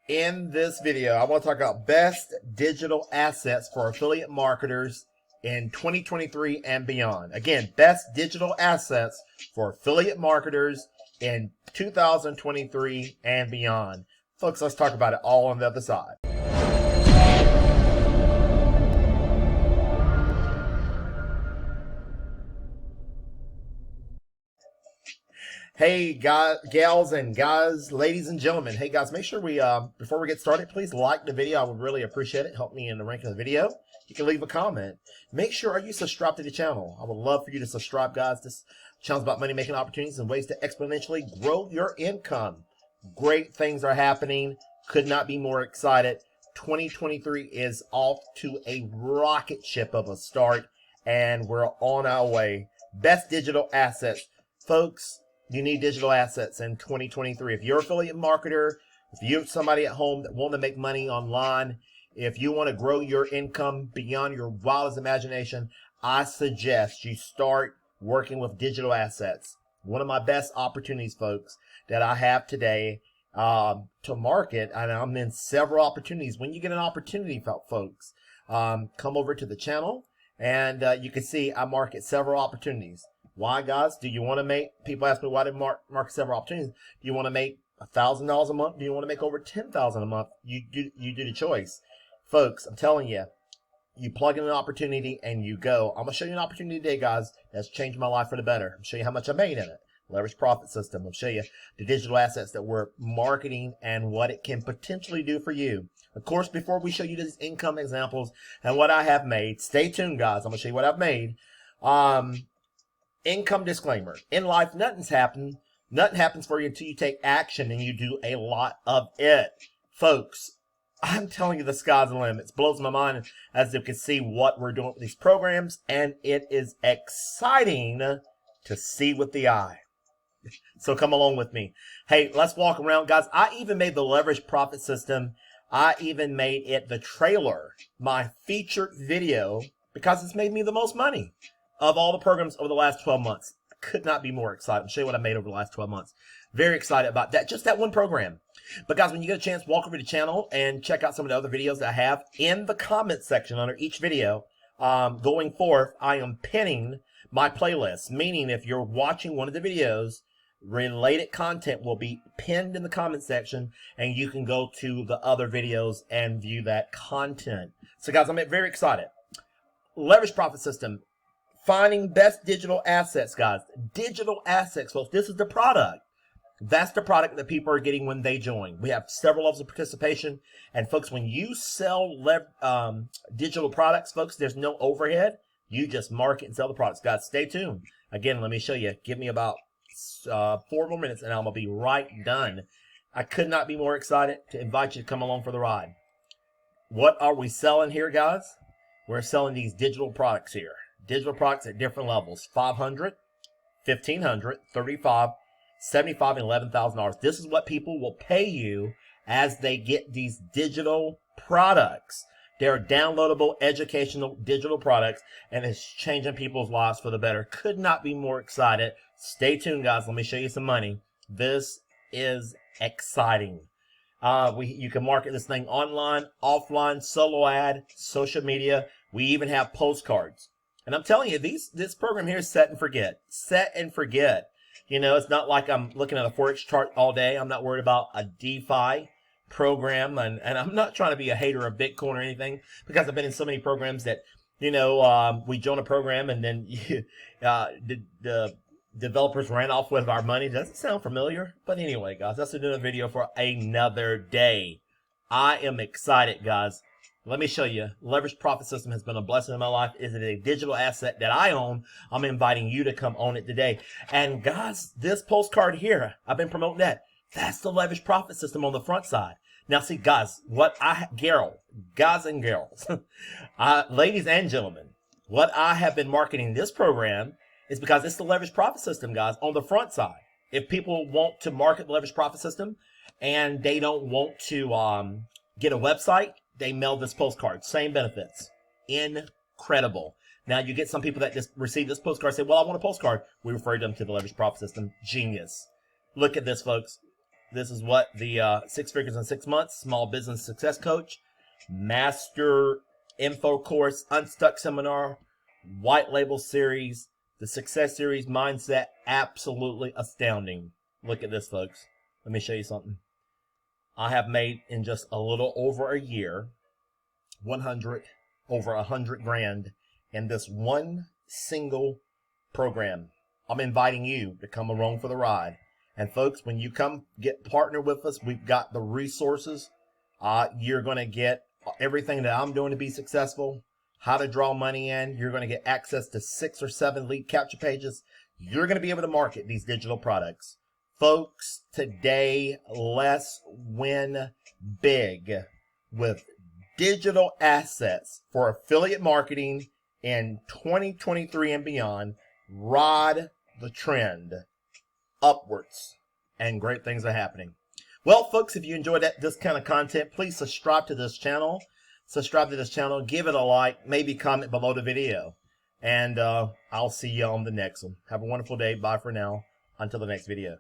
In this video, I want to talk about best digital assets for affiliate marketers in 2023 and beyond. Again, best digital assets for affiliate marketers in 2023 and beyond. Folks, let's talk about it all on the other side. Hey guys, gals and guys, ladies and gentlemen. Hey guys, make sure we, before we get started, please like the video. I would really appreciate it. Help me in the ranking of the video. You can leave a comment. Make sure are you subscribed to the channel. I would love for you to subscribe, guys. This channel is about money making opportunities and ways to exponentially grow your income. Great things are happening. Could not be more excited. 2023 is off to a rocket ship of a start, and we're on our way. Best digital assets. Folks, you need digital assets in 2023. If you're an affiliate marketer, if you're somebody at home that want to make money online, if you want to grow your income beyond your wildest imagination, I suggest you start working with digital assets. One of my best opportunities, folks, that I have today to market, and I'm in several opportunities. When you get an opportunity, folks, come over to the channel, and you can see I market several opportunities. Why, guys? Do you want to make, people ask me why they market several opportunities. Do you want to make $1,000 a month? Do you want to make over $10,000 a month? You do the choice. Folks, I'm telling you, you plug in an opportunity and you go. I'm going to show you an opportunity today, guys, that's changed my life for the better. I'm going to show you how much I made in it. Leverage profit system. I'll show you the digital assets that we're marketing and what it can potentially do for you. Of course, before we show you these income examples and what I have made, stay tuned, guys. I'm going to show you what I've made. Income disclaimer. In life, nothing's happened. Nothing happens for you until you take action and you do a lot of it. Folks, I'm telling you, the sky's the limit. It blows my mind as you can see what we're doing with these programs, and it is exciting to see with the eye. So come along with me. Hey, let's walk around, guys. I even made the leverage profit system. I even made it the trailer, my featured video, because it's made me the most money of all the programs over the last 12 months. I could not be more excited. I'll show you what I made over the last 12 months. Very excited about that. Just that one program. But guys, when you get a chance, walk over to the channel and check out some of the other videos that I have in the comment section under each video. Going forth, I am pinning my playlist, meaning if you're watching one of the videos, related content will be pinned in the comment section, and you can go to the other videos and view that content. So guys, I'm very excited. Leverage profit system. Finding best digital assets, guys. Digital assets, folks. This is the product. That's the product that people are getting when they join. We have several levels of participation. And folks, when you sell digital products, folks, there's no overhead. You just market and sell the products. Guys, stay tuned. Again, let me show you. Give me about 4 more minutes and I'm going to be right done. I could not be more excited to invite you to come along for the ride. What are we selling here, guys? We're selling these digital products here. Digital products at different levels, $500, $1,500, $35, $75, and $11,000. This is what people will pay you as they get these digital products. They're downloadable, educational digital products, and it's changing people's lives for the better. Could not be more excited. Stay tuned, guys. Let me show you some money. This is exciting. You can market this thing online, offline, solo ad, social media. We even have postcards. And I'm telling you, this program here is set and forget. Set and forget. You know, it's not like I'm looking at a Forex chart all day. I'm not worried about a DeFi program. And I'm not trying to be a hater of Bitcoin or anything, because I've been in so many programs that, you know, we join a program and then the developers ran off with our money. Doesn't sound familiar. But anyway, guys, that's another video for another day. I am excited, guys. Let me show you. Leverage profit system has been a blessing in my life. Is it a digital asset that I own? I'm inviting you to come own it today. And guys, this postcard here, I've been promoting that. That's the leverage profit system on the front side. Now see, guys, guys and girls, ladies and gentlemen, what I have been marketing this program is because it's the leverage profit system, guys, on the front side. If people want to market the leverage profit system and they don't want to get a website, they mail this postcard. Same benefits. Incredible. Now, you get some people that just receive this postcard say, well, I want a postcard. We refer them to the leverage profit system. Genius. Look at this, folks. This is what the 6 Figures in 6 Months Small Business Success Coach, Master Info Course, Unstuck Seminar, White Label Series, the Success Series Mindset. Absolutely astounding. Look at this, folks. Let me show you something. I have made in just a little over a year, over 100 grand in this one single program. I'm inviting you to come along for the ride. And folks, when you come get partner with us, we've got the resources. You're going to get everything that I'm doing to be successful, how to draw money in. You're going to get access to 6 or 7 lead capture pages. You're going to be able to market these digital products. Folks, today, let's win big with digital assets for affiliate marketing in 2023 and beyond. Ride the trend upwards, and great things are happening. Well, folks, if you enjoyed this kind of content, please subscribe to this channel. Give it a like, maybe comment below the video. And I'll see you on the next one. Have a wonderful day. Bye for now. Until the next video.